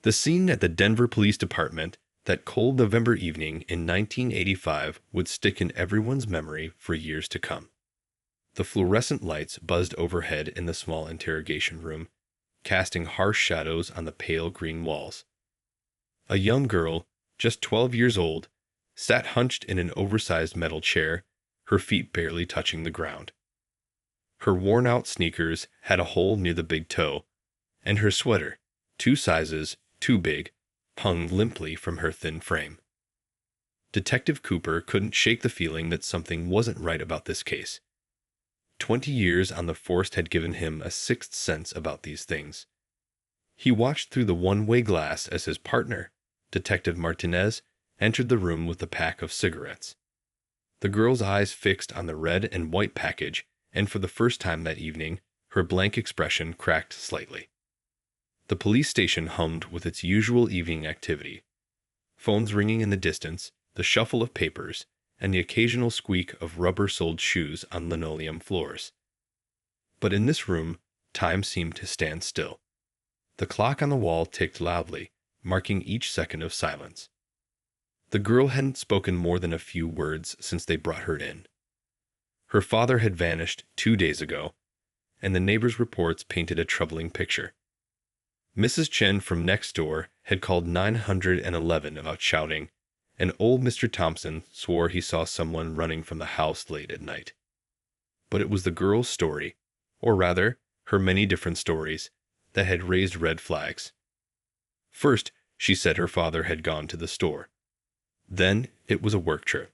The scene at the Denver Police Department that cold November evening in 1985 would stick in everyone's memory for years to come. The fluorescent lights buzzed overhead in the small interrogation room, casting harsh shadows on the pale green walls. A young girl, just 12 years old, sat hunched in an oversized metal chair, her feet barely touching the ground. Her worn-out sneakers had a hole near the big toe, and her sweater, 2 sizes too big, hung limply from her thin frame. Detective Cooper couldn't shake the feeling that something wasn't right about this case. 20 years on the force had given him a sixth sense about these things. He watched through the one-way glass as his partner, Detective Martinez, entered the room with a pack of cigarettes. The girl's eyes fixed on the red and white package, and for the first time that evening, her blank expression cracked slightly. The police station hummed with its usual evening activity. Phones ringing in the distance, the shuffle of papers, and the occasional squeak of rubber-soled shoes on linoleum floors. But in this room, time seemed to stand still. The clock on the wall ticked loudly, marking each second of silence. The girl hadn't spoken more than a few words since they brought her in. Her father had vanished 2 days ago, and the neighbors' reports painted a troubling picture. Mrs. Chen from next door had called 911 about shouting, and old Mr. Thompson swore he saw someone running from the house late at night. But it was the girl's story, or rather, her many different stories, that had raised red flags. First, she said her father had gone to the store. Then, it was a work trip.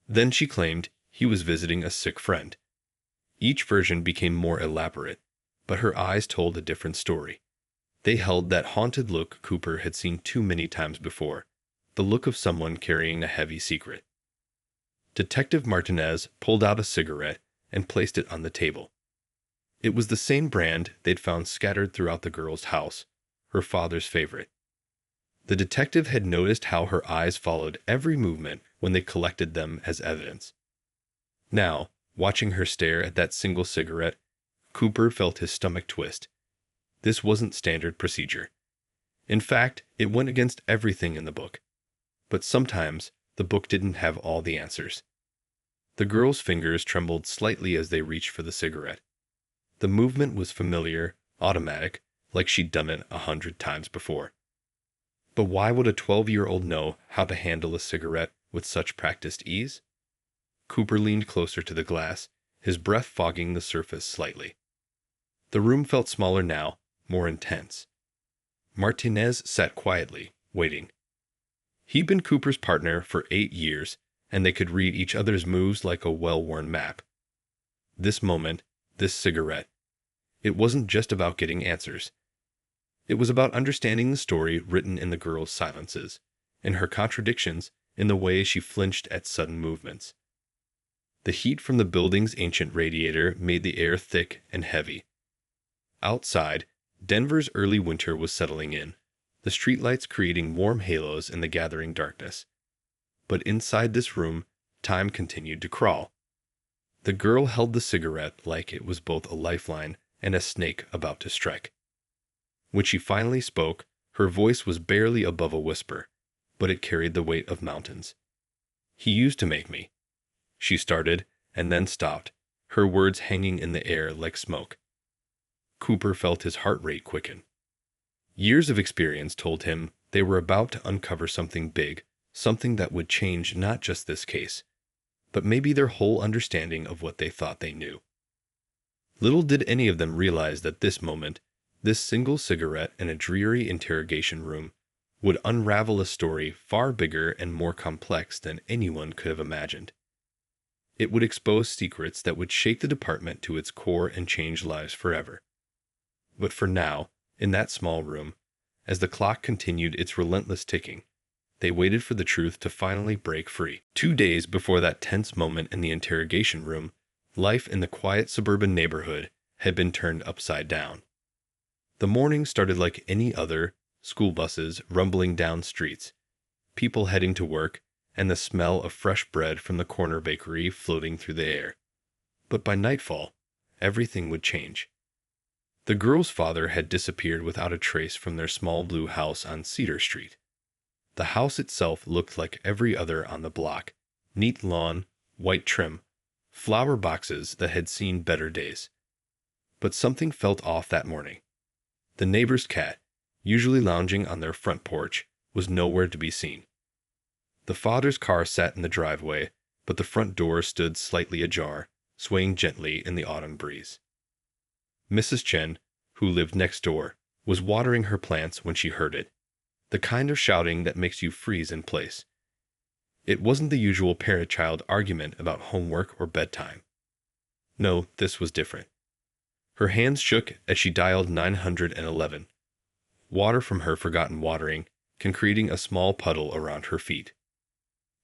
Then she claimed he was visiting a sick friend. Each version became more elaborate, but her eyes told a different story. They held that haunted look Cooper had seen too many times before, the look of someone carrying a heavy secret. Detective Martinez pulled out a cigarette and placed it on the table. It was the same brand they'd found scattered throughout the girl's house, her father's favorite. The detective had noticed how her eyes followed every movement when they collected them as evidence. Now, watching her stare at that single cigarette, Cooper felt his stomach twist. This wasn't standard procedure. In fact, it went against everything in the book. But sometimes, the book didn't have all the answers. The girl's fingers trembled slightly as they reached for the cigarette. The movement was familiar, automatic, like she'd done it 100 times before. But why would a 12-year-old know how to handle a cigarette with such practiced ease? Cooper leaned closer to the glass, his breath fogging the surface slightly. The room felt smaller now, more intense. Martinez sat quietly, waiting. He'd been Cooper's partner for 8 years, and they could read each other's moves like a well-worn map. This moment, this cigarette, it wasn't just about getting answers. It was about understanding the story written in the girl's silences, and her contradictions in the way she flinched at sudden movements. The heat from the building's ancient radiator made the air thick and heavy. Outside, Denver's early winter was settling in, the streetlights creating warm halos in the gathering darkness. But inside this room, time continued to crawl. The girl held the cigarette like it was both a lifeline and a snake about to strike. When she finally spoke, her voice was barely above a whisper, but it carried the weight of mountains. "He used to make me." She started, and then stopped, her words hanging in the air like smoke. Cooper felt his heart rate quicken. Years of experience told him they were about to uncover something big, something that would change not just this case, but maybe their whole understanding of what they thought they knew. Little did any of them realize that this moment, this single cigarette in a dreary interrogation room, would unravel a story far bigger and more complex than anyone could have imagined. It would expose secrets that would shake the department to its core and change lives forever. But for now, in that small room, as the clock continued its relentless ticking, they waited for the truth to finally break free. 2 days before that tense moment in the interrogation room, life in the quiet suburban neighborhood had been turned upside down. The morning started like any other, school buses rumbling down streets, people heading to work, and the smell of fresh bread from the corner bakery floating through the air. But by nightfall, everything would change. The girl's father had disappeared without a trace from their small blue house on Cedar Street. The house itself looked like every other on the block: neat lawn, white trim, flower boxes that had seen better days. But something felt off that morning. The neighbor's cat, usually lounging on their front porch, was nowhere to be seen. The father's car sat in the driveway, but the front door stood slightly ajar, swaying gently in the autumn breeze. Mrs. Chen, who lived next door, was watering her plants when she heard it, the kind of shouting that makes you freeze in place. It wasn't the usual parent-child argument about homework or bedtime. No, this was different. Her hands shook as she dialed 911. Water from her forgotten watering, concreting a small puddle around her feet.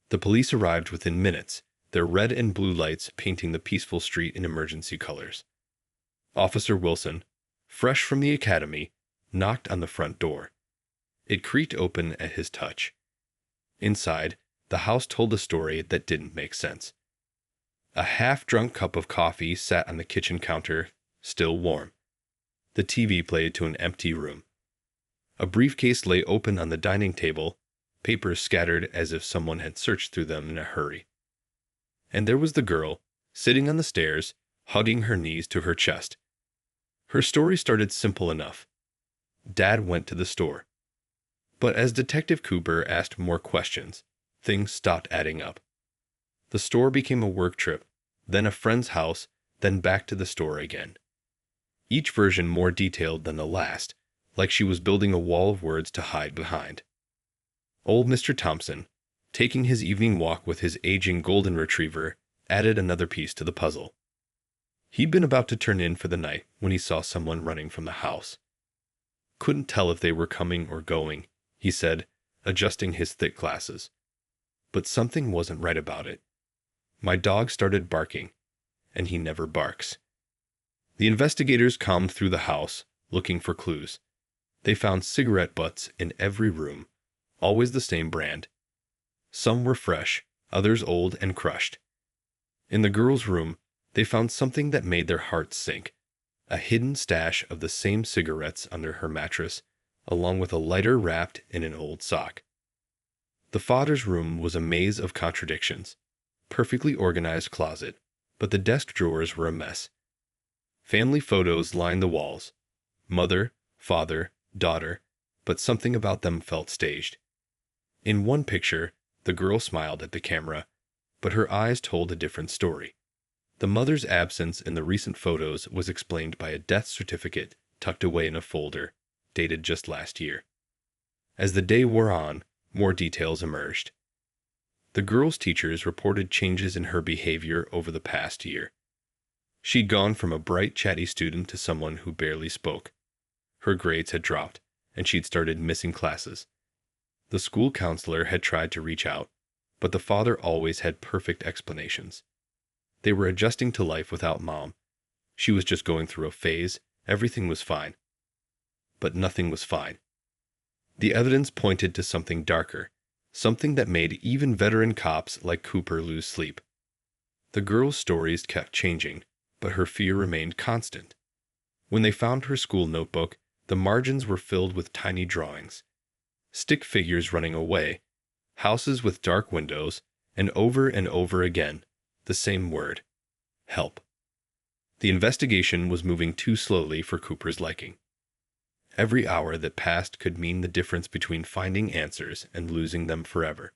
The police arrived within minutes, their red and blue lights painting the peaceful street in emergency colors. Officer Wilson, fresh from the academy, knocked on the front door. It creaked open at his touch. Inside, the house told a story that didn't make sense. A half-drunk cup of coffee sat on the kitchen counter, still warm. The TV played to an empty room. A briefcase lay open on the dining table, papers scattered as if someone had searched through them in a hurry. And there was the girl, sitting on the stairs, hugging her knees to her chest. Her story started simple enough. Dad went to the store. But as Detective Cooper asked more questions, things stopped adding up. The store became a work trip, then a friend's house, then back to the store again. Each version more detailed than the last, like she was building a wall of words to hide behind. Old Mr. Thompson, taking his evening walk with his aging golden retriever, added another piece to the puzzle. He'd been about to turn in for the night when he saw someone running from the house. Couldn't tell if they were coming or going, he said, adjusting his thick glasses. But something wasn't right about it. My dog started barking, and he never barks. The investigators combed through the house, looking for clues. They found cigarette butts in every room, always the same brand. Some were fresh, others old and crushed. In the girl's room, they found something that made their hearts sink: a hidden stash of the same cigarettes under her mattress, along with a lighter wrapped in an old sock. The father's room was a maze of contradictions. Perfectly organized closet, but the desk drawers were a mess. Family photos lined the walls. Mother, father, daughter, but something about them felt staged. In one picture, the girl smiled at the camera, but her eyes told a different story. The mother's absence in the recent photos was explained by a death certificate tucked away in a folder, dated just last year. As the day wore on, more details emerged. The girl's teachers reported changes in her behavior over the past year. She'd gone from a bright, chatty student to someone who barely spoke. Her grades had dropped, and she'd started missing classes. The school counselor had tried to reach out, but the father always had perfect explanations. They were adjusting to life without Mom. She was just going through a phase, everything was fine. But nothing was fine. The evidence pointed to something darker, something that made even veteran cops like Cooper lose sleep. The girl's stories kept changing, but her fear remained constant. When they found her school notebook, the margins were filled with tiny drawings. Stick figures running away, houses with dark windows, and over again, the same word: help. The investigation was moving too slowly for Cooper's liking. Every hour that passed could mean the difference between finding answers and losing them forever.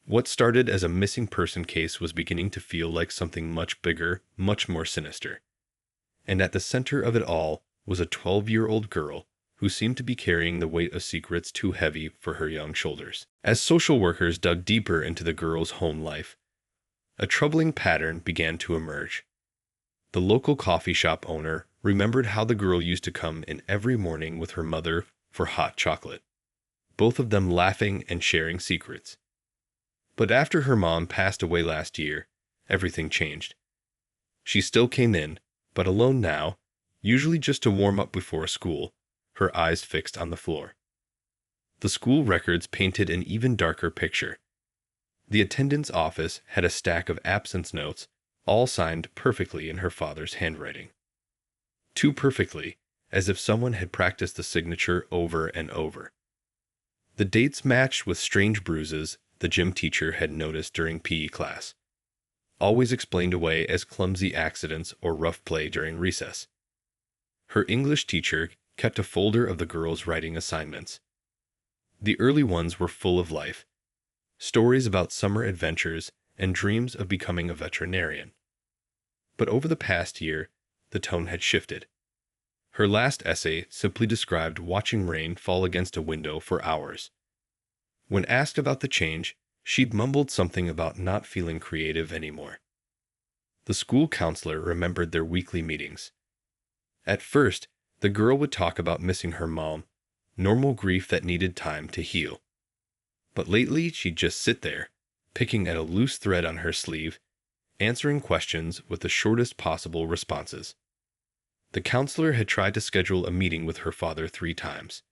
What started as a missing person case was beginning to feel like something much bigger, much more sinister. And at the center of it all was a 12-year-old girl who seemed to be carrying the weight of secrets too heavy for her young shoulders. As social workers dug deeper into the girl's home life, a troubling pattern began to emerge. The local coffee shop owner remembered how the girl used to come in every morning with her mother for hot chocolate, both of them laughing and sharing secrets. But after her mom passed away last year, everything changed. She still came in, but alone now, usually just to warm up before school, her eyes fixed on the floor. The school records painted an even darker picture. The attendance office had a stack of absence notes, all signed perfectly in her father's handwriting. Too perfectly, as if someone had practiced the signature over and over. The dates matched with strange bruises the gym teacher had noticed during PE class, always explained away as clumsy accidents or rough play during recess. Her English teacher kept a folder of the girls' writing assignments. The early ones were full of life, stories about summer adventures and dreams of becoming a veterinarian. But over the past year, the tone had shifted. Her last essay simply described watching rain fall against a window for hours. When asked about the change, she'd mumbled something about not feeling creative anymore. The school counselor remembered their weekly meetings. At first, the girl would talk about missing her mom, normal grief that needed time to heal. But lately, she'd just sit there, picking at a loose thread on her sleeve, answering questions with the shortest possible responses. The counselor had tried to schedule a meeting with her father 3 times.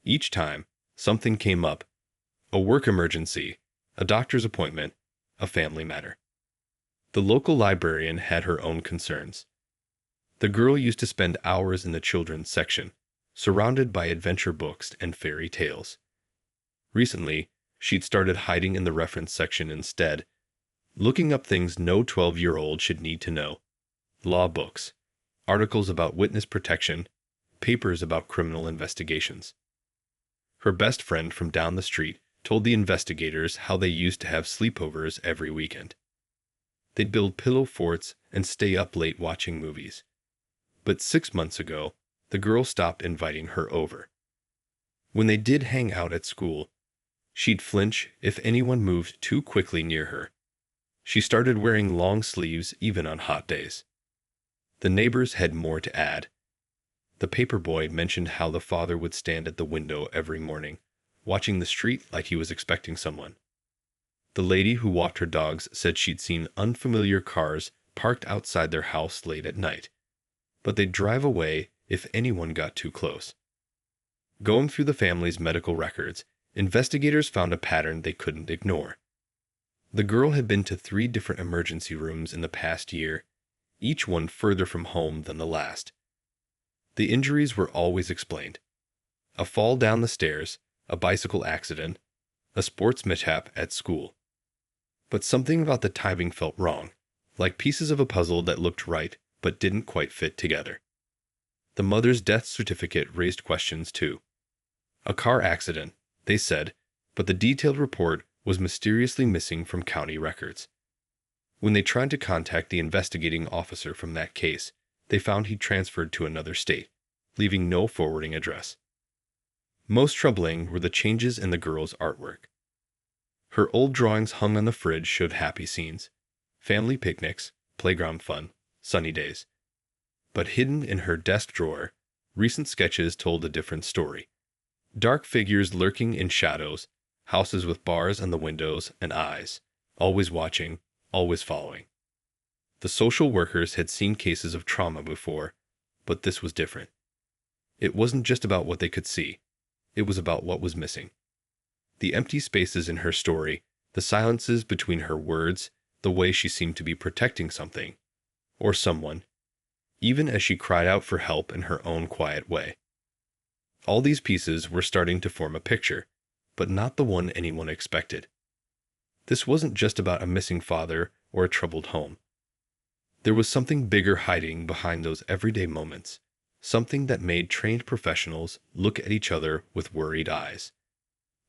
Each time, something came up: a work emergency, a doctor's appointment, a family matter. The local librarian had her own concerns. The girl used to spend hours in the children's section, surrounded by adventure books and fairy tales. Recently, she'd started hiding in the reference section instead, looking up things no 12-year-old should need to know: law books, articles about witness protection, papers about criminal investigations. Her best friend from down the street told the investigators how they used to have sleepovers every weekend. They'd build pillow forts and stay up late watching movies. But 6 months ago, the girl stopped inviting her over. When they did hang out at school, she'd flinch if anyone moved too quickly near her. She started wearing long sleeves even on hot days. The neighbors had more to add. The paperboy mentioned how the father would stand at the window every morning, watching the street like he was expecting someone. The lady who walked her dogs said she'd seen unfamiliar cars parked outside their house late at night, but they'd drive away if anyone got too close. Going through the family's medical records, investigators found a pattern they couldn't ignore. The girl had been to 3 different emergency rooms in the past year, each one further from home than the last. The injuries were always explained: a fall down the stairs, a bicycle accident, a sports mishap at school. But something about the timing felt wrong, like pieces of a puzzle that looked right but didn't quite fit together. The mother's death certificate raised questions too. A car accident, they said, but the detailed report was mysteriously missing from county records. When they tried to contact the investigating officer from that case, they found he'd transferred to another state, leaving no forwarding address. Most troubling were the changes in the girl's artwork. Her old drawings hung on the fridge showed happy scenes: family picnics, playground fun, sunny days. But hidden in her desk drawer, recent sketches told a different story: dark figures lurking in shadows, houses with bars on the windows and eyes, always watching, always following. The social workers had seen cases of trauma before, but this was different. It wasn't just about what they could see. It was about what was missing. The empty spaces in her story, the silences between her words, the way she seemed to be protecting something, or someone, even as she cried out for help in her own quiet way. All these pieces were starting to form a picture, but not the one anyone expected. This wasn't just about a missing father or a troubled home. There was something bigger hiding behind those everyday moments, something that made trained professionals look at each other with worried eyes.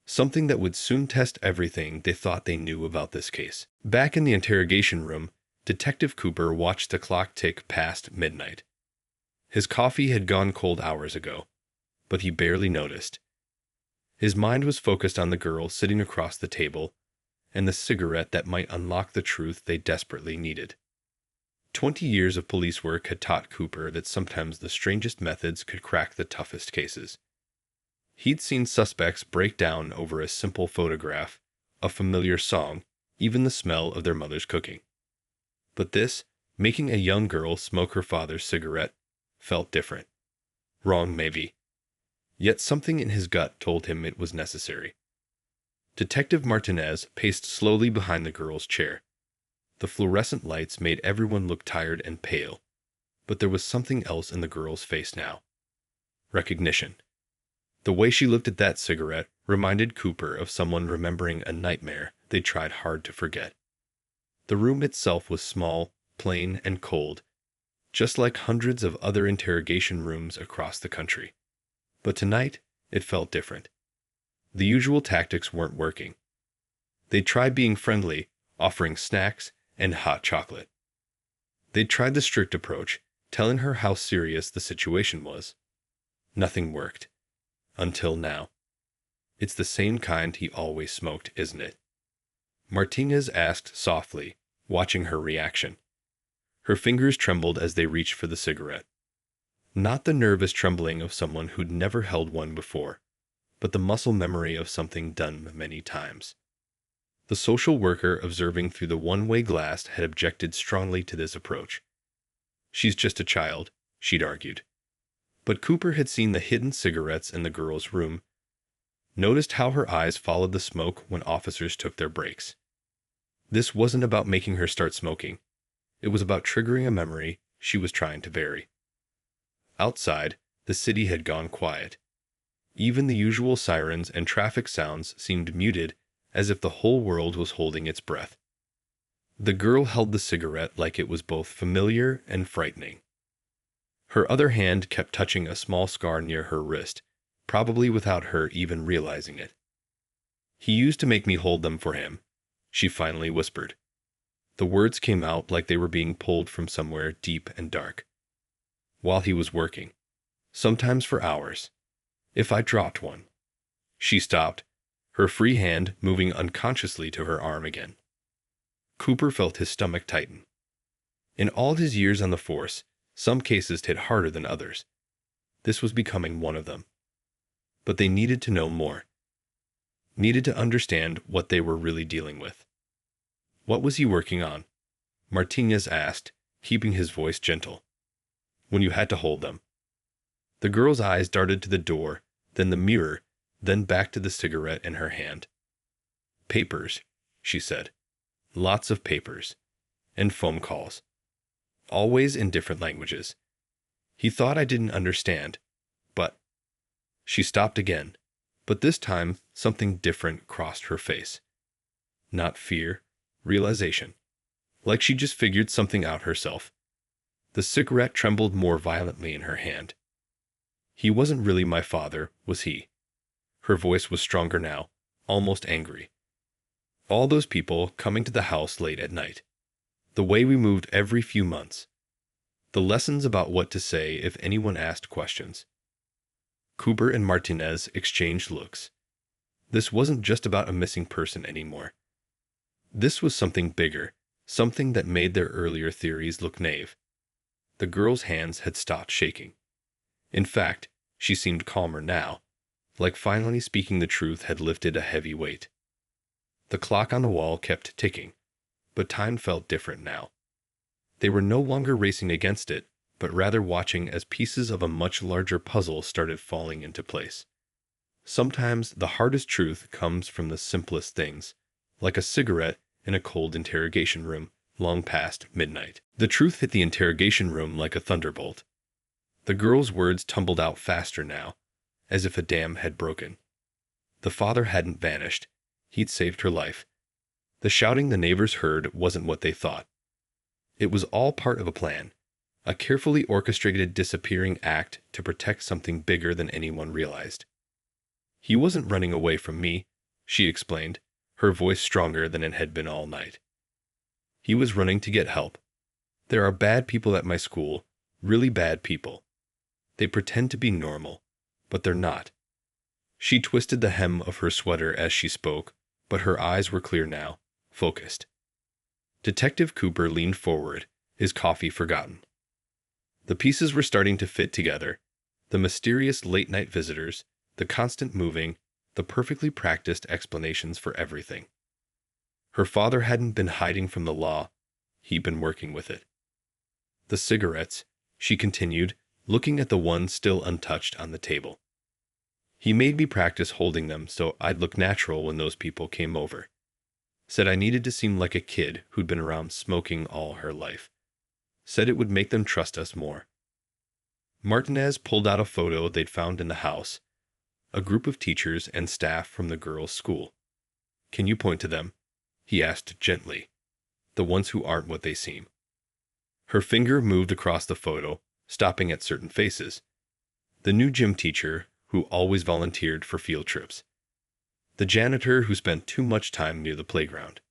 Something that would soon test everything they thought they knew about this case. Back in the interrogation room, Detective Cooper watched the clock tick past midnight. His coffee had gone cold hours ago, but he barely noticed. His mind was focused on the girl sitting across the table and the cigarette that might unlock the truth they desperately needed. 20 years of police work had taught Cooper that sometimes the strangest methods could crack the toughest cases. He'd seen suspects break down over a simple photograph, a familiar song, even the smell of their mother's cooking. But this, making a young girl smoke her father's cigarette, felt different. Wrong, maybe. Yet something in his gut told him it was necessary. Detective Martinez paced slowly behind the girl's chair. The fluorescent lights made everyone look tired and pale, but there was something else in the girl's face now. recognition. The way she looked at that cigarette reminded Cooper of someone remembering a nightmare they tried hard to forget. The room itself was small, plain, and cold, just like hundreds of other interrogation rooms across the country. But tonight, it felt different. The usual tactics weren't working. They tried being friendly, offering snacks and hot chocolate. They tried the strict approach, telling her how serious the situation was. Nothing worked. Until now. It's the same kind he always smoked, isn't it? Martinez asked softly, watching her reaction. Her fingers trembled as they reached for the cigarette. Not the nervous trembling of someone who'd never held one before, but the muscle memory of something done many times. The social worker observing through the one-way glass had objected strongly to this approach. She's just a child, she'd argued. But Cooper had seen the hidden cigarettes in the girl's room, noticed how her eyes followed the smoke when officers took their breaks. This wasn't about making her start smoking. It was about triggering a memory she was trying to bury. Outside, the city had gone quiet. Even the usual sirens and traffic sounds seemed muted, as if the whole world was holding its breath. The girl held the cigarette like it was both familiar and frightening. Her other hand kept touching a small scar near her wrist, probably without her even realizing it. "He used to make me hold them for him," she finally whispered. The words came out like they were being pulled from somewhere deep and dark. "While he was working. Sometimes for hours. If I dropped one." She stopped, her free hand moving unconsciously to her arm again. Cooper felt his stomach tighten. In all his years on the force, some cases hit harder than others. This was becoming one of them. But they needed to know more. Needed to understand what they were really dealing with. "What was he working on?" Martinez asked, keeping his voice gentle. "When you had to hold them." The girl's eyes darted to the door, then the mirror, then back to the cigarette in her hand. "Papers," she said. "Lots of papers. And phone calls. Always in different languages. He thought I didn't understand, but—" She stopped again, but this time something different crossed her face. Not fear, realization. Like she just figured something out herself. The cigarette trembled more violently in her hand. "He wasn't really my father, was he?" Her voice was stronger now, almost angry. "All those people coming to the house late at night. The way we moved every few months. The lessons about what to say if anyone asked questions." Cooper and Martinez exchanged looks. This wasn't just about a missing person anymore. This was something bigger, something that made their earlier theories look naive. The girl's hands had stopped shaking. In fact, she seemed calmer now, like finally speaking the truth had lifted a heavy weight. The clock on the wall kept ticking, but time felt different now. They were no longer racing against it, but rather watching as pieces of a much larger puzzle started falling into place. Sometimes the hardest truth comes from the simplest things, like a cigarette in a cold interrogation room long past midnight. The truth hit the interrogation room like a thunderbolt. The girl's words tumbled out faster now, as if a dam had broken. The father hadn't vanished. He'd saved her life. The shouting the neighbors heard wasn't what they thought. It was all part of a plan, a carefully orchestrated disappearing act to protect something bigger than anyone realized. "He wasn't running away from me," she explained, her voice stronger than it had been all night. "He was running to get help. There are bad people at my school, really bad people. They pretend to be normal, but they're not." She twisted the hem of her sweater as she spoke, but her eyes were clear now, focused. Detective Cooper leaned forward, his coffee forgotten. The pieces were starting to fit together. The mysterious late-night visitors, the constant moving, the perfectly practiced explanations for everything. Her father hadn't been hiding from the law. He'd been working with it. "The cigarettes," she continued, looking at the one still untouched on the table. "He made me practice holding them so I'd look natural when those people came over. Said I needed to seem like a kid who'd been around smoking all her life. Said it would make them trust us more." Martinez pulled out a photo they'd found in the house, a group of teachers and staff from the girls' school. "Can you point to them?" he asked gently. "The ones who aren't what they seem." Her finger moved across the photo, stopping at certain faces. The new gym teacher who always volunteered for field trips. The janitor who spent too much time near the playground.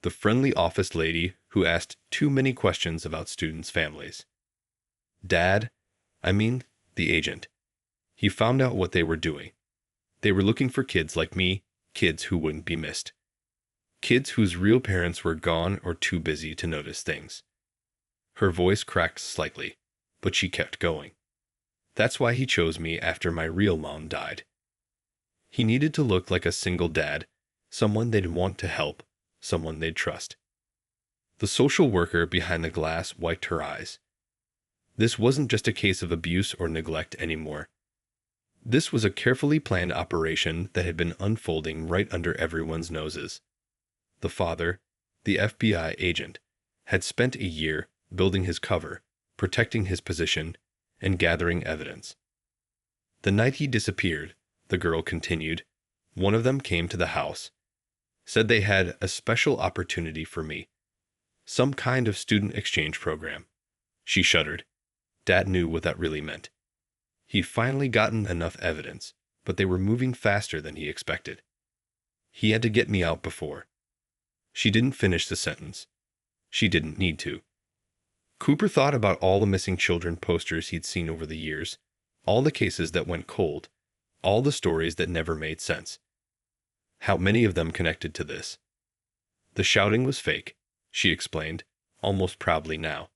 The friendly office lady who asked too many questions about students' families. Dad, the agent. He found out what they were doing. They were looking for kids like me, kids who wouldn't be missed. Kids whose real parents were gone or too busy to notice things. Her voice cracked slightly, but she kept going. That's why he chose me after my real mom died. He needed to look like a single dad, someone they'd want to help, someone they'd trust. The social worker behind the glass wiped her eyes. This wasn't just a case of abuse or neglect anymore. This was a carefully planned operation that had been unfolding right under everyone's noses. The father, the FBI agent, had spent a year building his cover, protecting his position, and gathering evidence. The night he disappeared, the girl continued, one of them came to the house, said they had a special opportunity for me, some kind of student exchange program. She shuddered. Dad knew what that really meant. He'd finally gotten enough evidence, but they were moving faster than he expected. He had to get me out before. She didn't finish the sentence. She didn't need to. Cooper thought about all the missing children posters he'd seen over the years, all the cases that went cold, all the stories that never made sense. How many of them connected to this? The shouting was fake, she explained, almost proudly now.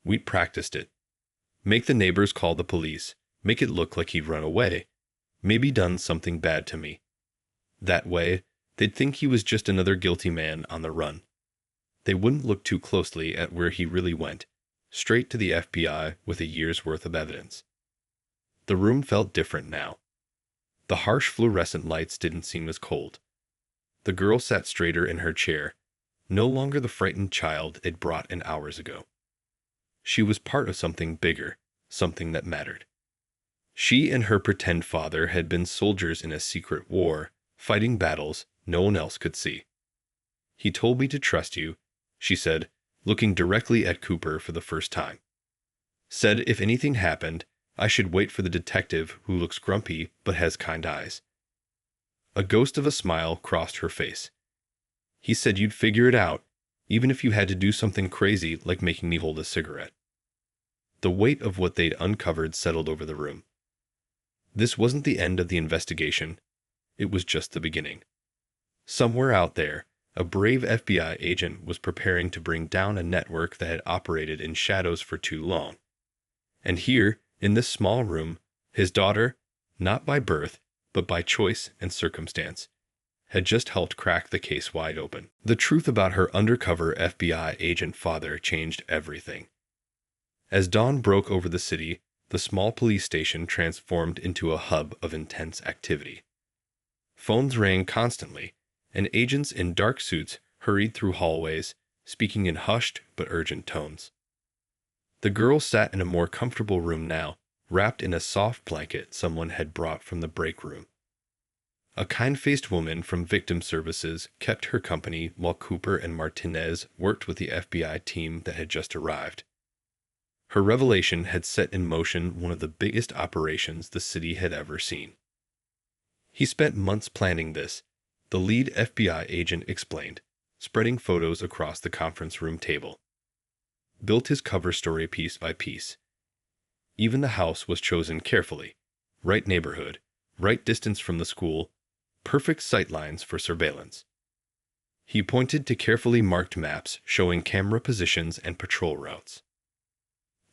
We'd practiced it. Make the neighbors call the police, make it look like he'd run away, maybe done something bad to me. That way, they'd think he was just another guilty man on the run. They wouldn't look too closely at where he really went, straight to the FBI with a year's worth of evidence. The room felt different now. The harsh fluorescent lights didn't seem as cold. The girl sat straighter in her chair, no longer the frightened child they'd brought in hours ago. She was part of something bigger, something that mattered. She and her pretend father had been soldiers in a secret war, fighting battles no one else could see. He told me to trust you, she said, looking directly at Cooper for the first time. Said if anything happened, I should wait for the detective who looks grumpy but has kind eyes. A ghost of a smile crossed her face. He said you'd figure it out, even if you had to do something crazy like making me hold a cigarette. The weight of what they'd uncovered settled over the room. This wasn't the end of the investigation. It was just the beginning. Somewhere out there, a brave FBI agent was preparing to bring down a network that had operated in shadows for too long. And here, in this small room, his daughter, not by birth, but by choice and circumstance, had just helped crack the case wide open. The truth about her undercover FBI agent father changed everything. As dawn broke over the city, the small police station transformed into a hub of intense activity. Phones rang constantly, and agents in dark suits hurried through hallways, speaking in hushed but urgent tones. The girl sat in a more comfortable room now, wrapped in a soft blanket someone had brought from the break room. A kind-faced woman from victim services kept her company while Cooper and Martinez worked with the FBI team that had just arrived. Her revelation had set in motion one of the biggest operations the city had ever seen. He spent months planning this, the lead FBI agent explained, spreading photos across the conference room table. Built his cover story piece by piece. Even the house was chosen carefully. Right neighborhood, right distance from the school, perfect sightlines for surveillance. He pointed to carefully marked maps showing camera positions and patrol routes.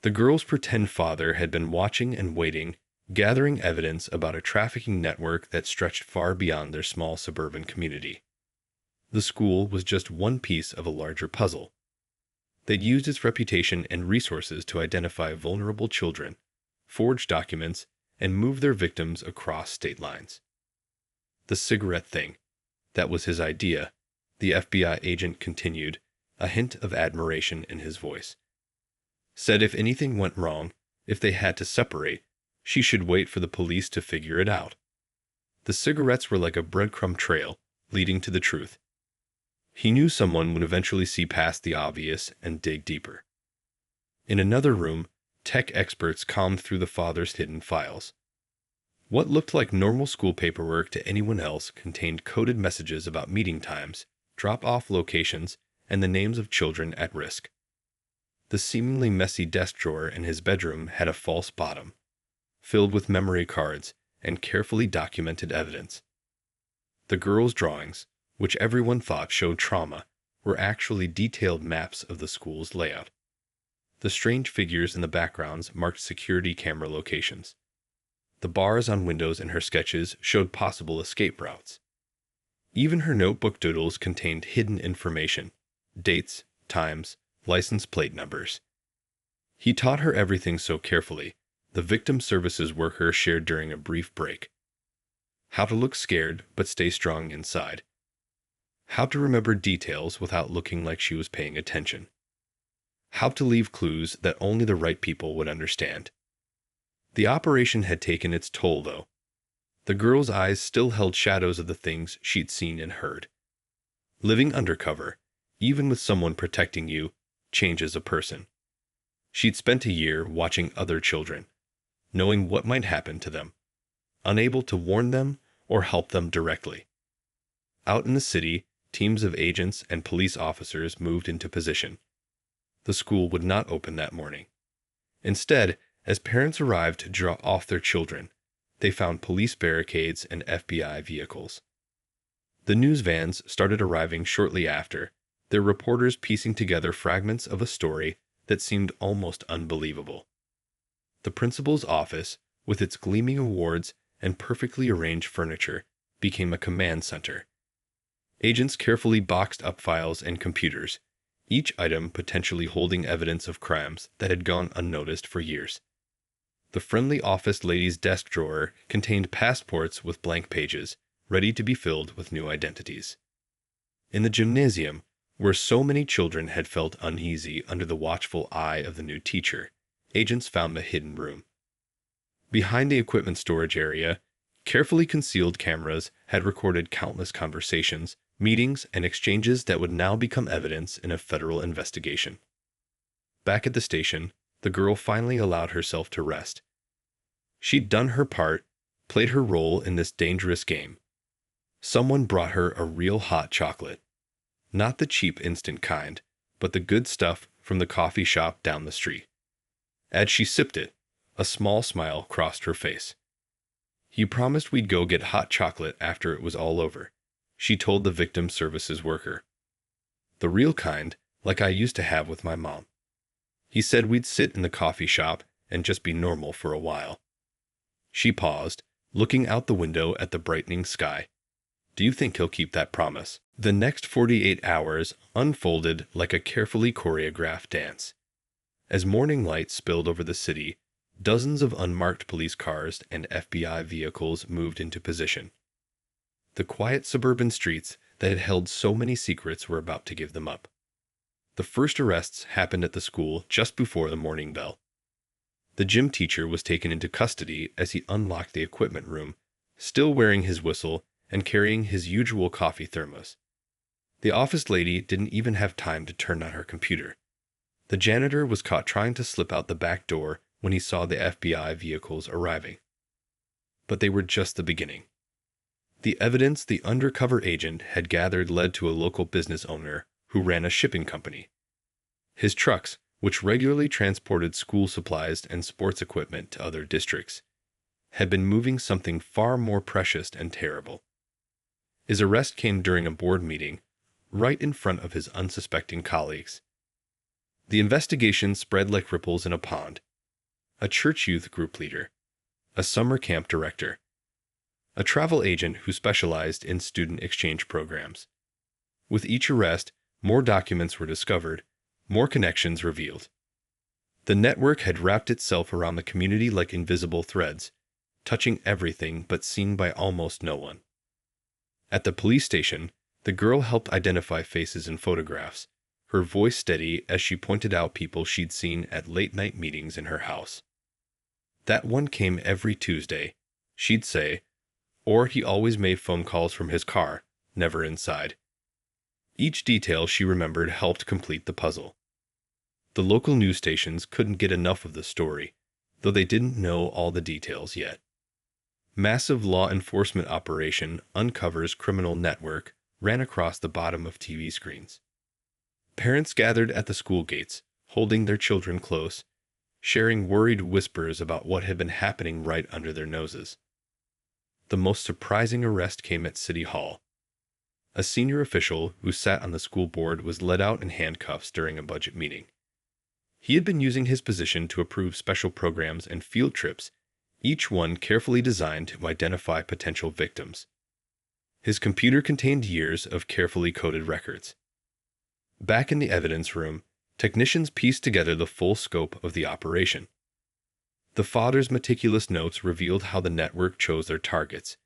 The girl's pretend father had been watching and waiting, gathering evidence about a trafficking network that stretched far beyond their small suburban community. The school was just one piece of a larger puzzle. They'd used its reputation and resources to identify vulnerable children, forge documents, and move their victims across state lines. The cigarette thing. That was his idea, the FBI agent continued, a hint of admiration in his voice. Said if anything went wrong, If they had to separate, she should wait for the police to figure it out. The cigarettes were like a breadcrumb trail leading to the truth. He knew someone would eventually see past the obvious and dig deeper. In another room, tech experts combed through the father's hidden files. What looked like normal school paperwork to anyone else contained coded messages about meeting times, drop-off locations, and the names of children at risk. The seemingly messy desk drawer in his bedroom had a false bottom, filled with memory cards and carefully documented evidence. The girls' drawings, which everyone thought showed trauma, were actually detailed maps of the school's layout. The strange figures in the backgrounds marked security camera locations. The bars on windows in her sketches showed possible escape routes. Even her notebook doodles contained hidden information: dates, times, license plate numbers. He taught her everything so carefully, the victim services worker shared during a brief break. How to look scared but stay strong inside. How to remember details without looking like she was paying attention. How to leave clues that only the right people would understand. The operation had taken its toll, though. The girl's eyes still held shadows of the things she'd seen and heard. Living undercover, even with someone protecting you, changes a person. She'd spent a year watching other children, knowing what might happen to them, unable to warn them or help them directly. Out in the city, teams of agents and police officers moved into position. The school would not open that morning. Instead, as parents arrived to draw off their children, they found police barricades and FBI vehicles. The news vans started arriving shortly after, their reporters piecing together fragments of a story that seemed almost unbelievable. The principal's office, with its gleaming awards and perfectly arranged furniture, became a command center. Agents carefully boxed up files and computers, each item potentially holding evidence of crimes that had gone unnoticed for years. The friendly office lady's desk drawer contained passports with blank pages, ready to be filled with new identities. In the gymnasium, where so many children had felt uneasy under the watchful eye of the new teacher, agents found a hidden room. Behind the equipment storage area, carefully concealed cameras had recorded countless conversations, meetings, and exchanges that would now become evidence in a federal investigation. Back at the station, the girl finally allowed herself to rest. She'd done her part, played her role in this dangerous game. Someone brought her a real hot chocolate. Not the cheap instant kind, but the good stuff from the coffee shop down the street. As she sipped it, a small smile crossed her face. "You promised we'd go get hot chocolate after it was all over," she told the victim services worker. "The real kind, like I used to have with my mom." He said we'd sit in the coffee shop and just be normal for a while. She paused, looking out the window at the brightening sky. "Do you think he'll keep that promise?" The next 48 hours unfolded like a carefully choreographed dance. As morning light spilled over the city, dozens of unmarked police cars and FBI vehicles moved into position. The quiet suburban streets that had held so many secrets were about to give them up. The first arrests happened at the school just before the morning bell. The gym teacher was taken into custody as he unlocked the equipment room, still wearing his whistle and carrying his usual coffee thermos. The office lady didn't even have time to turn on her computer. The janitor was caught trying to slip out the back door when he saw the FBI vehicles arriving. But they were just the beginning. The evidence the undercover agent had gathered led to a local business owner who ran a shipping company. His trucks, which regularly transported school supplies and sports equipment to other districts, had been moving something far more precious and terrible. His arrest came during a board meeting, right in front of his unsuspecting colleagues. The investigation spread like ripples in a pond. A church youth group leader, a summer camp director, a travel agent who specialized in student exchange programs. With each arrest, more documents were discovered, more connections revealed. The network had wrapped itself around the community like invisible threads, touching everything but seen by almost no one. At the police station, the girl helped identify faces in photographs, her voice steady as she pointed out people she'd seen at late-night meetings in her house. That one came every Tuesday, she'd say, or he always made phone calls from his car, never inside. Each detail she remembered helped complete the puzzle. The local news stations couldn't get enough of the story, though they didn't know all the details yet. Massive law enforcement operation uncovers criminal network ran across the bottom of TV screens. Parents gathered at the school gates, holding their children close, sharing worried whispers about what had been happening right under their noses. The most surprising arrest came at City Hall. A senior official who sat on the school board was led out in handcuffs during a budget meeting. He had been using his position to approve special programs and field trips, each one carefully designed to identify potential victims. His computer contained years of carefully coded records. Back in the evidence room, technicians pieced together the full scope of the operation. The father's meticulous notes revealed how the network chose their targets.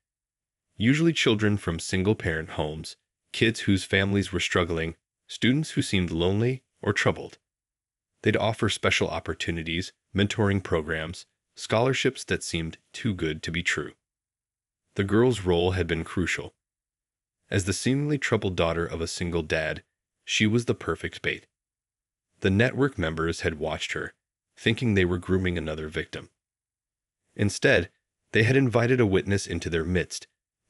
Usually children from single-parent homes, kids whose families were struggling, students who seemed lonely or troubled. They'd offer special opportunities, mentoring programs, scholarships that seemed too good to be true. The girl's role had been crucial. As the seemingly troubled daughter of a single dad, she was the perfect bait. The network members had watched her, thinking they were grooming another victim. Instead, they had invited a witness into their midst,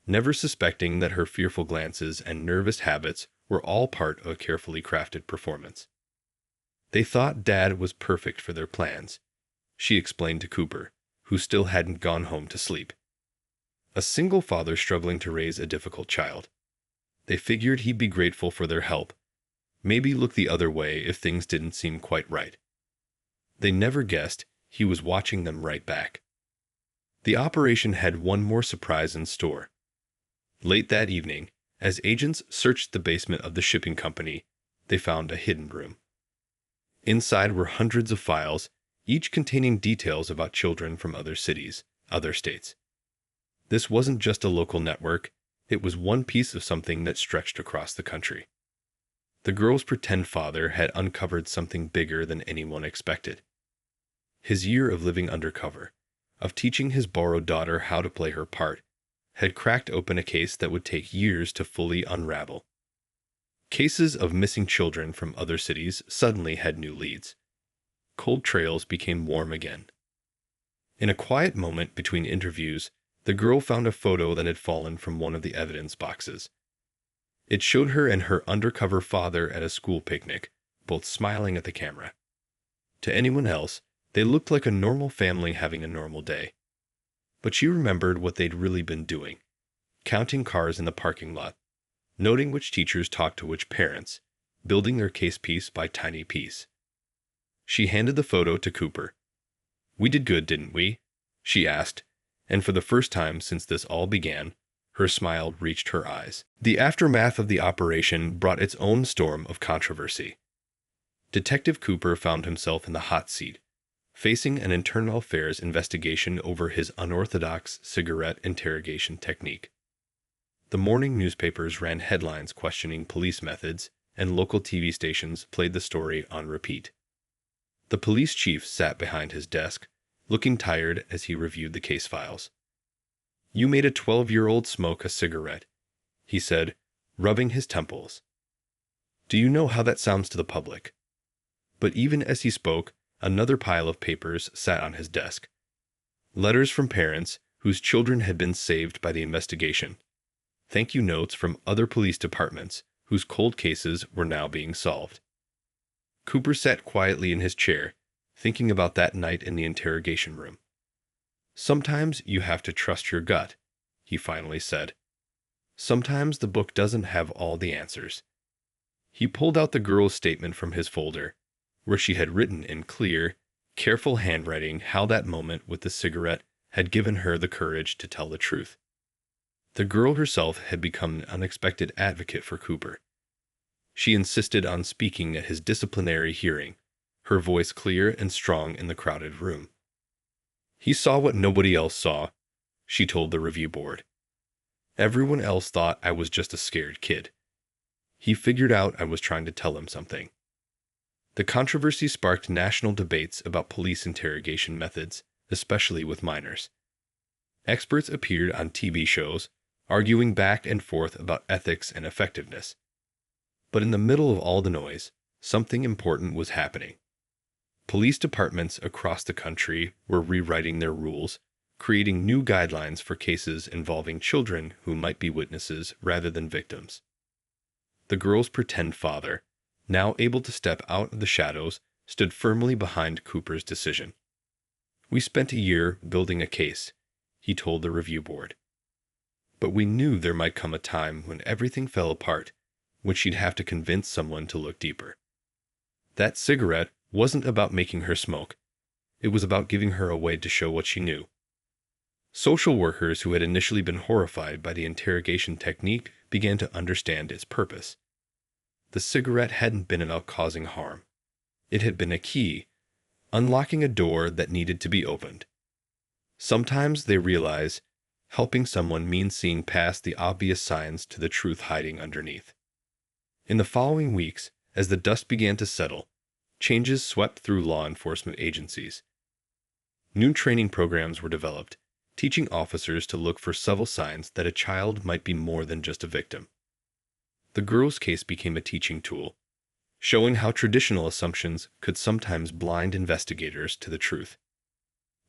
never suspecting that her fearful glances and nervous habits were all part of a carefully crafted performance. They thought Dad was perfect for their plans, she explained to Cooper, who still hadn't gone home to sleep. A single father struggling to raise a difficult child. They figured he'd be grateful for their help, maybe look the other way if things didn't seem quite right. They never guessed he was watching them right back. The operation had one more surprise in store. Late that evening, as agents searched the basement of the shipping company, they found a hidden room. Inside were hundreds of files, each containing details about children from other cities, other states. This wasn't just a local network, it was one piece of something that stretched across the country. The girl's pretend father had uncovered something bigger than anyone expected. His year of living undercover, of teaching his borrowed daughter how to play her part, had cracked open a case that would take years to fully unravel. Cases of missing children from other cities suddenly had new leads. Cold trails became warm again. In a quiet moment between interviews, the girl found a photo that had fallen from one of the evidence boxes. It showed her and her undercover father at a school picnic, both smiling at the camera. To anyone else, they looked like a normal family having a normal day. But she remembered what they'd really been doing, counting cars in the parking lot, noting which teachers talked to which parents, building their case piece by tiny piece. She handed the photo to Cooper. "We did good, didn't we?" she asked, and for the first time since this all began, her smile reached her eyes. The aftermath of the operation brought its own storm of controversy. Detective Cooper found himself in the hot seat, facing an internal affairs investigation over his unorthodox cigarette interrogation technique. The morning newspapers ran headlines questioning police methods, and local TV stations played the story on repeat. The police chief sat behind his desk, looking tired as he reviewed the case files. "You made a 12-year-old smoke a cigarette," he said, rubbing his temples. "Do you know how that sounds to the public?" But even as he spoke, another pile of papers sat on his desk. Letters from parents whose children had been saved by the investigation. Thank you notes from other police departments whose cold cases were now being solved. Cooper sat quietly in his chair, thinking about that night in the interrogation room. "Sometimes you have to trust your gut," he finally said. "Sometimes the book doesn't have all the answers." He pulled out the girl's statement from his folder, where she had written in clear, careful handwriting how that moment with the cigarette had given her the courage to tell the truth. The girl herself had become an unexpected advocate for Cooper. She insisted on speaking at his disciplinary hearing, her voice clear and strong in the crowded room. "He saw what nobody else saw," she told the review board. "Everyone else thought I was just a scared kid. He figured out I was trying to tell him something." The controversy sparked national debates about police interrogation methods, especially with minors. Experts appeared on TV shows, arguing back and forth about ethics and effectiveness. But in the middle of all the noise, something important was happening. Police departments across the country were rewriting their rules, creating new guidelines for cases involving children who might be witnesses rather than victims. The girl's pretend father, now able to step out of the shadows, stood firmly behind Cooper's decision. "We spent a year building a case," he told the review board. "But we knew there might come a time when everything fell apart, when she'd have to convince someone to look deeper. That cigarette wasn't about making her smoke. It was about giving her a way to show what she knew." Social workers who had initially been horrified by the interrogation technique began to understand its purpose. The cigarette hadn't been about causing harm. It had been a key, unlocking a door that needed to be opened. Sometimes, they realize, helping someone means seeing past the obvious signs to the truth hiding underneath. In the following weeks, as the dust began to settle, changes swept through law enforcement agencies. New training programs were developed, teaching officers to look for subtle signs that a child might be more than just a victim. The girl's case became a teaching tool, showing how traditional assumptions could sometimes blind investigators to the truth.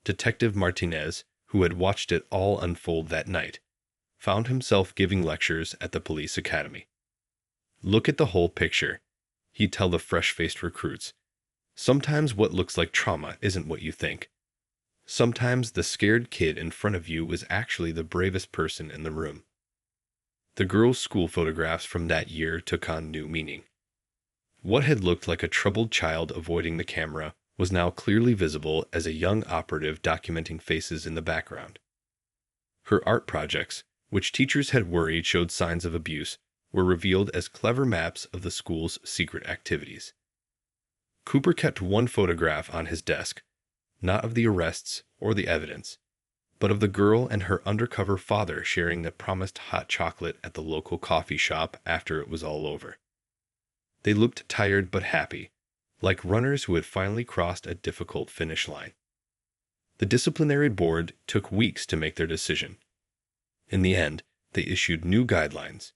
Detective Martinez, who had watched it all unfold that night, found himself giving lectures at the police academy. "Look at the whole picture," he'd tell the fresh-faced recruits. "Sometimes what looks like trauma isn't what you think. Sometimes the scared kid in front of you was actually the bravest person in the room." The girl's school photographs from that year took on new meaning. What had looked like a troubled child avoiding the camera was now clearly visible as a young operative documenting faces in the background. Her art projects, which teachers had worried showed signs of abuse, were revealed as clever maps of the school's secret activities. Cooper kept one photograph on his desk, not of the arrests or the evidence, but of the girl and her undercover father sharing the promised hot chocolate at the local coffee shop after it was all over. They looked tired but happy, like runners who had finally crossed a difficult finish line. The disciplinary board took weeks to make their decision. In the end, they issued new guidelines.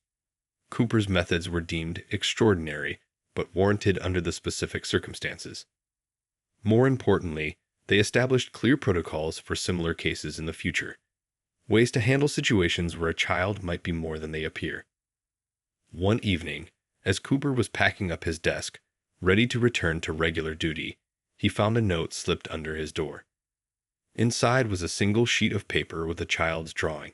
Cooper's methods were deemed extraordinary, but warranted under the specific circumstances. More importantly, they established clear protocols for similar cases in the future, ways to handle situations where a child might be more than they appear. One evening, as Cooper was packing up his desk, ready to return to regular duty, he found a note slipped under his door. Inside was a single sheet of paper with a child's drawing,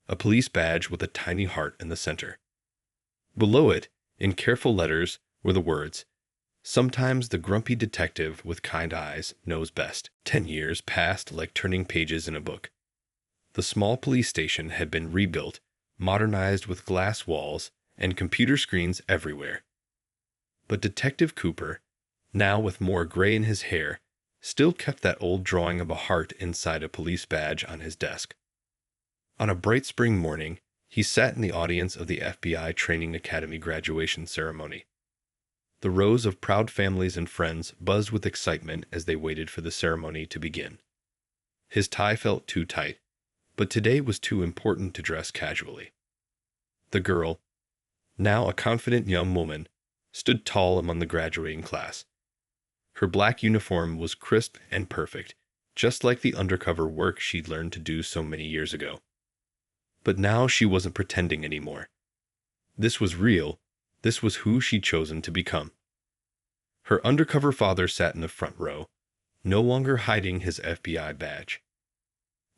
a police badge with a tiny heart in the center. Below it, in careful letters, were the words, "Sometimes the grumpy detective with kind eyes knows best." 10 years passed like turning pages in a book. The small police station had been rebuilt, modernized with glass walls and computer screens everywhere. But Detective Cooper, now with more gray in his hair, still kept that old drawing of a heart inside a police badge on his desk. On a bright spring morning, he sat in the audience of the FBI Training Academy graduation ceremony. The rows of proud families and friends buzzed with excitement as they waited for the ceremony to begin. His tie felt too tight, but today was too important to dress casually. The girl, now a confident young woman, stood tall among the graduating class. Her black uniform was crisp and perfect, just like the undercover work she'd learned to do so many years ago. But now she wasn't pretending anymore. This was real. This was who she'd chosen to become. Her undercover father sat in the front row, no longer hiding his FBI badge.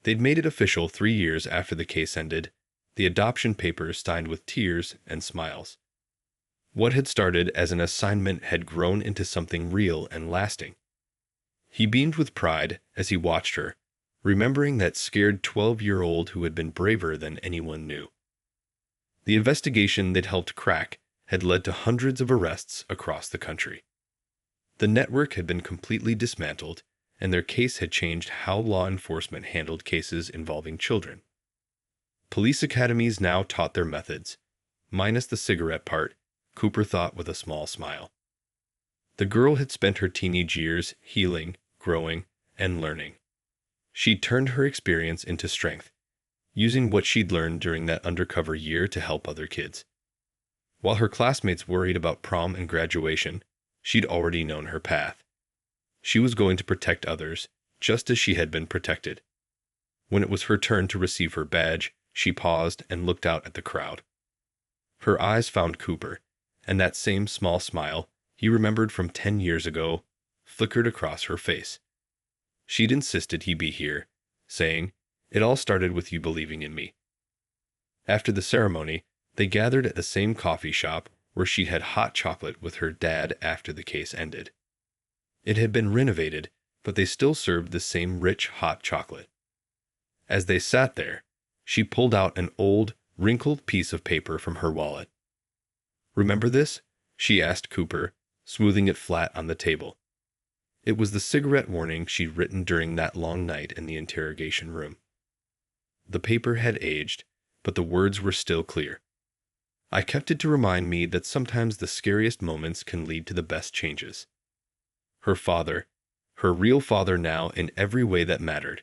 They'd made it official 3 years after the case ended, the adoption papers signed with tears and smiles. What had started as an assignment had grown into something real and lasting. He beamed with pride as he watched her, remembering that scared 12-year-old who had been braver than anyone knew. The investigation they'd helped crack had led to hundreds of arrests across the country. The network had been completely dismantled, and their case had changed how law enforcement handled cases involving children. Police academies now taught their methods, minus the cigarette part, Cooper thought with a small smile. The girl had spent her teenage years healing, growing, and learning. She turned her experience into strength, using what she'd learned during that undercover year to help other kids. While her classmates worried about prom and graduation, she'd already known her path. She was going to protect others, just as she had been protected. When it was her turn to receive her badge, she paused and looked out at the crowd. Her eyes found Cooper, and that same small smile he remembered from 10 years ago flickered across her face. She'd insisted he be here, saying, "It all started with you believing in me." After the ceremony, they gathered at the same coffee shop where she had hot chocolate with her dad after the case ended. It had been renovated, but they still served the same rich hot chocolate. As they sat there, she pulled out an old, wrinkled piece of paper from her wallet. "Remember this?" she asked Cooper, smoothing it flat on the table. It was the cigarette warning she'd written during that long night in the interrogation room. The paper had aged, but the words were still clear. "I kept it to remind me that sometimes the scariest moments can lead to the best changes." Her father, her real father now in every way that mattered,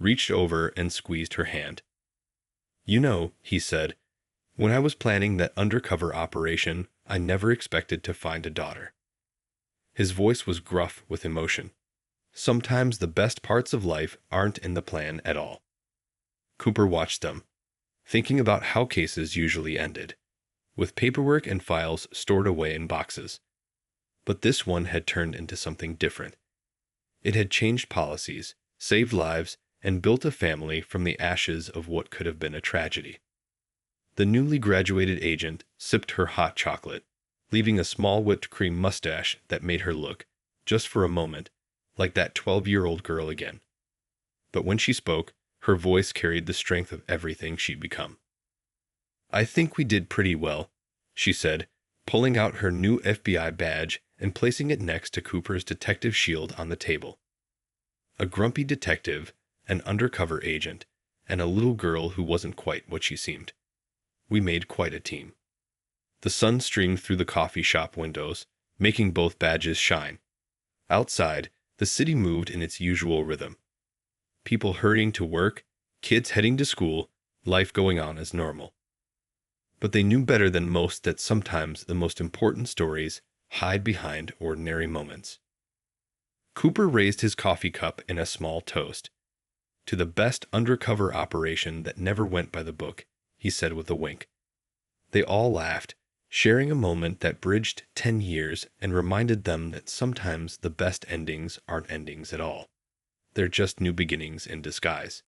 reached over and squeezed her hand. "You know," he said, "when I was planning that undercover operation, I never expected to find a daughter." His voice was gruff with emotion. Sometimes the best parts of life aren't in the plan at all. Cooper watched them, thinking about how cases usually ended, with paperwork and files stored away in boxes. But this one had turned into something different. It had changed policies, saved lives, and built a family from the ashes of what could have been a tragedy. The newly graduated agent sipped her hot chocolate, leaving a small whipped cream mustache that made her look, just for a moment, like that 12-year-old girl again. But when she spoke, her voice carried the strength of everything she'd become. "I think we did pretty well," she said, pulling out her new FBI badge and placing it next to Cooper's detective shield on the table. A grumpy detective, an undercover agent, and a little girl who wasn't quite what she seemed. We made quite a team. The sun streamed through the coffee shop windows, making both badges shine. Outside, the city moved in its usual rhythm. People hurrying to work, kids heading to school, life going on as normal. But they knew better than most that sometimes the most important stories hide behind ordinary moments. Cooper raised his coffee cup in a small toast. "To the best undercover operation that never went by the book," he said with a wink. They all laughed, sharing a moment that bridged 10 years and reminded them that sometimes the best endings aren't endings at all. They're just new beginnings in disguise.